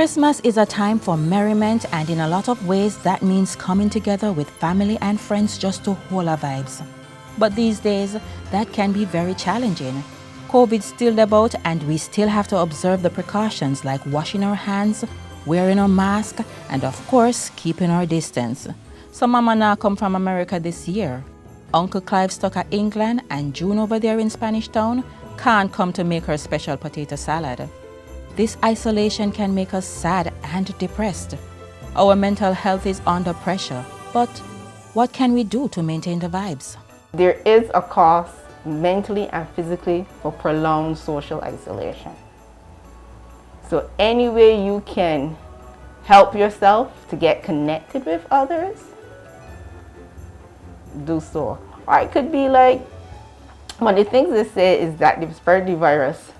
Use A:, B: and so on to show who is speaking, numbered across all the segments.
A: Christmas is a time for merriment, and in a lot of ways that means coming together with family and friends just to hold our vibes. But these days, that can be very challenging. COVID's still about, and we still have to observe the precautions like washing our hands, wearing our mask, and of course, keeping our distance. So Mama now come from America this year. Uncle Clive stuck at England, and June over there in Spanish Town can't come to make her special potato salad. This isolation can make us sad and depressed. Our mental health is under pressure, but what can we do to maintain the vibes?
B: There is a cost mentally and physically for prolonged social isolation. So any way you can help yourself to get connected with others, do so. Or it could be like, one of the things they say is that to spread the virus,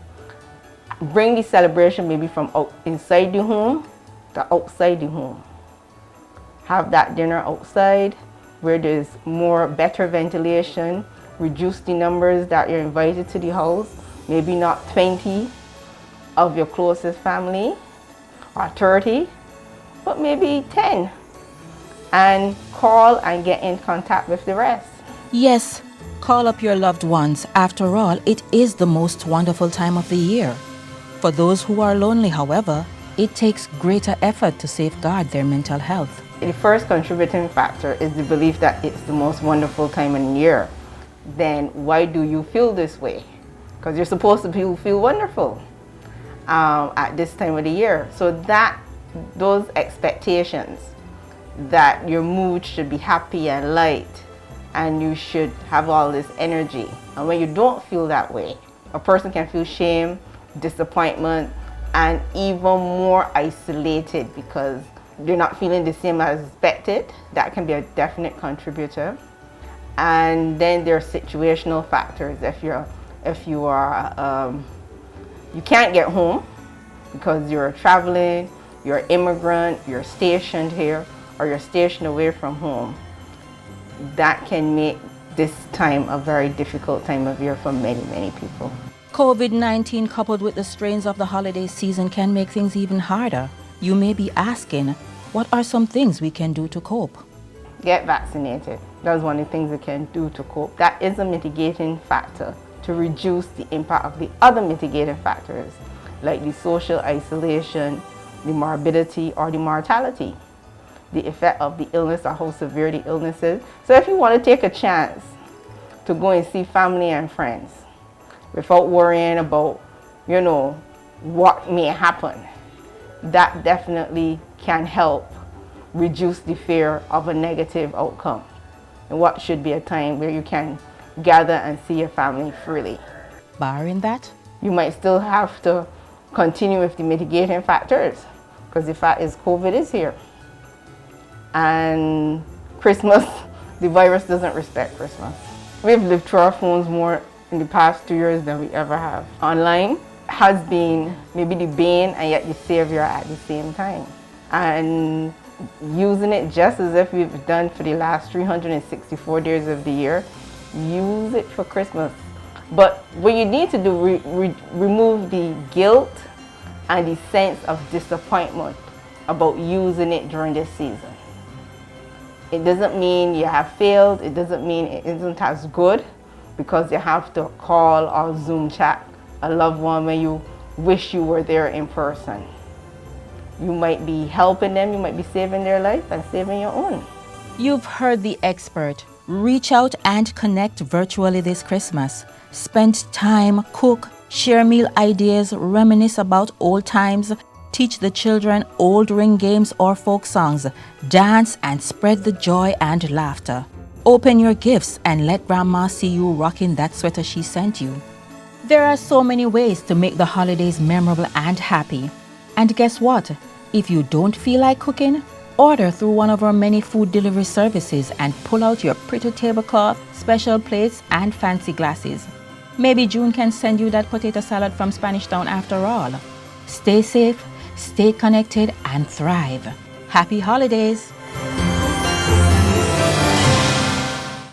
B: bring the celebration maybe from inside the home to outside the home. Have that dinner outside where there's better ventilation. Reduce the numbers that you're invited to the house. Maybe not 20 of your closest family or 30, but maybe 10. And call and get in contact with the rest.
A: Yes, call up your loved ones. After all, it is the most wonderful time of the year. For those who are lonely, however, it takes greater effort to safeguard their mental health.
B: The first contributing factor is the belief that it's the most wonderful time in the year. Then why do you feel this way? Because you're supposed to feel wonderful at this time of the year. So those expectations that your mood should be happy and light and you should have all this energy. And when you don't feel that way, a person can feel shame, disappointment, and even more isolated because they're not feeling the same as expected. That can be a definite contributor. And then there are situational factors. If you can't get home because you're traveling, you're an immigrant, you're stationed here, or you're stationed away from home, that can make this time a very difficult time of year for many, many people.
A: COVID-19 coupled with the strains of the holiday season can make things even harder. You may be asking, what are some things we can do to cope?
B: Get vaccinated. That's one of the things we can do to cope. That is a mitigating factor to reduce the impact of the other mitigating factors, like the social isolation, the morbidity, or the mortality, the effect of the illness or how severe the illness is. So if you want to take a chance to go and see family and friends without worrying about, what may happen, that definitely can help reduce the fear of a negative outcome and what should be a time where you can gather and see your family freely.
A: Barring that,
B: you might still have to continue with the mitigating factors because the fact is COVID is here. And Christmas, the virus doesn't respect Christmas. We've lived through our phones more in the past 2 years than we ever have. Online has been maybe the bane and yet the savior at the same time. And using it just as if we've done for the last 364 days of the year, use it for Christmas. But what you need to do, remove the guilt and the sense of disappointment about using it during this season. It doesn't mean you have failed, it doesn't mean it isn't as good because you have to call or Zoom chat a loved one when you wish you were there in person. You might be helping them, you might be saving their life and saving your own.
A: You've heard the expert. Reach out and connect virtually this Christmas. Spend time, cook, share meal ideas, reminisce about old times, teach the children old ring games or folk songs, dance and spread the joy and laughter. Open your gifts and let Grandma see you rocking that sweater she sent you. There are so many ways to make the holidays memorable and happy. And guess what? If you don't feel like cooking, order through one of our many food delivery services and pull out your pretty tablecloth, special plates, and fancy glasses. Maybe June can send you that potato salad from Spanish Town after all. Stay safe, stay connected, and thrive. Happy holidays!